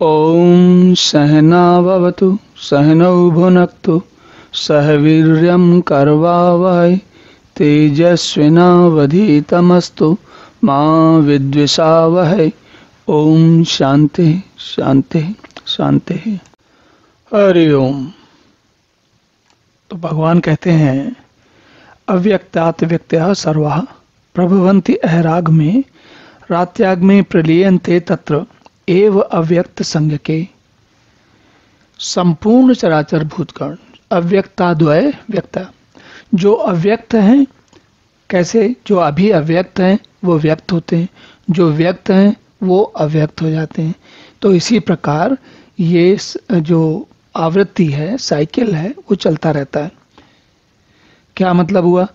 ॐ सहनाववतु सहनौ भुनक्तु सह वीर्यं करवावहै तेजस्विनावधीतमस्तु मा विद्विषावहै। ओम शांति शांति शांति। हरि ओम। तो भगवान कहते हैं अव्यक्तात् व्यक्तयः सर्वः प्रभवन्ति अहराग में रात्याग में प्रलीयन्ते तत्र एव अव्यक्त संज्ञके। संपूर्ण चराचर भूतगण अव्यक्ताद्वय व्यक्ता, जो अव्यक्त हैं कैसे, जो अभी अव्यक्त हैं वो व्यक्त होते हैं, जो व्यक्त हैं वो अव्यक्त हो जाते हैं। तो इसी प्रकार ये जो आवृत्ति है, साइकिल है, वो चलता रहता है। क्या मतलब हुआ?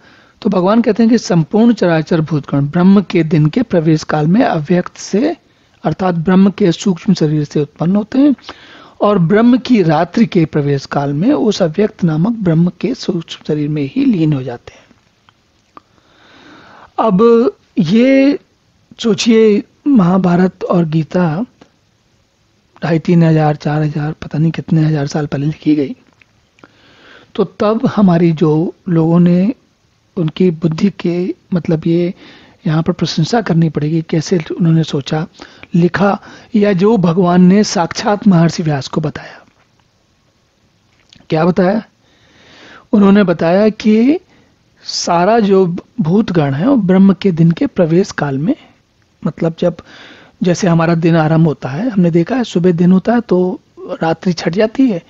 तो भगवान कहते हैं कि संपूर्ण चराचर भूतगण ब्रह्म के दिन के प्रवेश काल में अव्यक्त से अर्थात ब्रह्म के सूक्ष्म शरीर से उत्पन्न होते हैं और ब्रह्म की रात्रि के प्रवेश काल में उस अव्यक्त नामक ब्रह्म के सूक्ष्म शरीर में ही लीन हो जाते हैं। अब ये सोचिए, महाभारत और गीता 2500 4000 पता नहीं कितने हजार साल पहले लिखी गई। तो तब हमारी जो लोगों ने उनकी बुद्धि के मतलब ये यहाँ पर प्रशंसा करनी पड़ेगी, कैसे उन्होंने सोचा, लिखा, या जो भगवान ने साक्षात महर्षि व्यास को बताया। क्या बताया? उन्होंने बताया कि सारा जो भूतगण है वो ब्रह्म के दिन के प्रवेश काल में, मतलब जब जैसे हमारा दिन आरंभ होता है, हमने देखा है सुबह दिन होता है तो रात्रि छट जाती है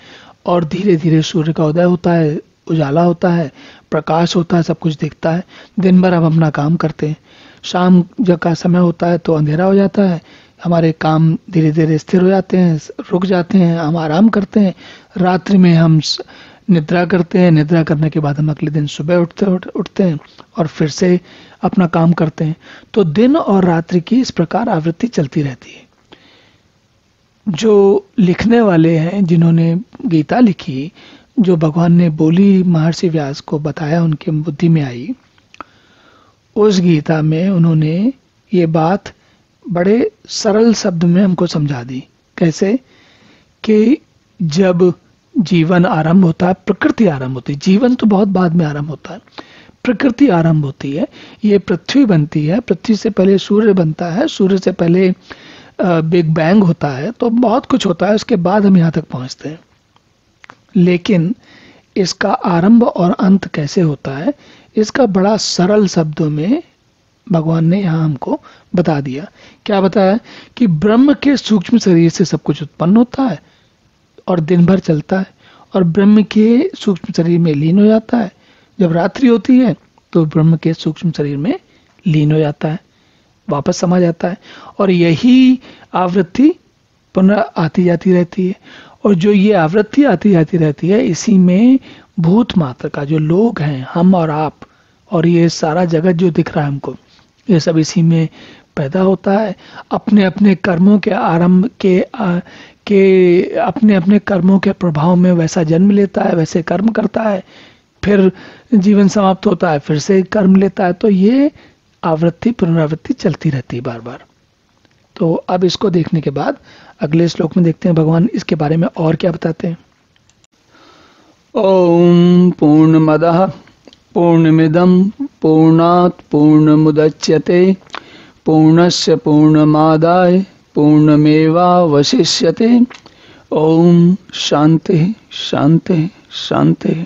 और धीरे धीरे सूर्य का उदय होता है, उजाला होता है, प्रकाश होता है, सब कुछ दिखता है। दिन भर हम अपना काम करते हैं, शाम जब का समय होता है तो अंधेरा हो जाता है, हमारे काम धीरे धीरे स्थिर हो जाते हैं, रुक जाते हैं, हम आराम करते हैं। रात्रि में हम निद्रा करते हैं, निद्रा करने के बाद हम अगले दिन सुबह उठते हैं और फिर से अपना काम करते हैं। तो दिन और रात्रि की इस प्रकार आवृत्ति चलती रहती है। जो लिखने वाले हैं, जिन्होंने गीता लिखी, जो भगवान ने बोली महर्षि व्यास को बताया, उनके बुद्धि में आई, उस गीता में उन्होंने ये बात बड़े सरल शब्द में हमको समझा दी। कैसे? कि जब जीवन आरंभ होता है, प्रकृति आरंभ होती है, जीवन तो बहुत बाद में आरंभ होता है, प्रकृति आरंभ होती है, ये पृथ्वी बनती है, पृथ्वी से पहले सूर्य बनता है, सूर्य से पहले बिग बैंग होता है, तो बहुत कुछ होता है, उसके बाद हम यहाँ तक पहुँचते हैं। लेकिन इसका आरंभ और अंत कैसे होता है, इसका बड़ा सरल शब्दों में भगवान ने यहाँ हमको बता दिया। क्या बताया? कि ब्रह्म के सूक्ष्म शरीर से सब कुछ उत्पन्न होता है और दिन भर चलता है और ब्रह्म के सूक्ष्म शरीर में लीन हो जाता है। जब रात्रि होती है तो ब्रह्म के सूक्ष्म शरीर में लीन हो जाता है, वापस समा जाता है, और यही आवृत्ति पुनः आती जाती रहती है। और जो ये आवृत्ति आती जाती रहती है, इसी में भूत मात्र का जो लोग हैं, हम और आप, और ये सारा जगत जो दिख रहा है हमको, ये सब इसी में पैदा होता है। अपने अपने कर्मों के आरंभ के अपने अपने कर्मों के प्रभाव में वैसा जन्म लेता है, वैसे कर्म करता है, फिर जीवन समाप्त होता है, फिर से कर्म लेता है। तो ये आवृत्ति पुनरावृत्ति चलती रहती है बार बार। तो अब इसको देखने के बाद अगले श्लोक में देखते हैं भगवान इसके बारे में और क्या बताते हैं। ओम पूर्णमदः पूर्णमिदं पूर्णात् पूर्णमुदच्यते पूर्णस्य पूर्णमादाय पूर्णमेवावशिष्यते। ओम शांति शांति शांति।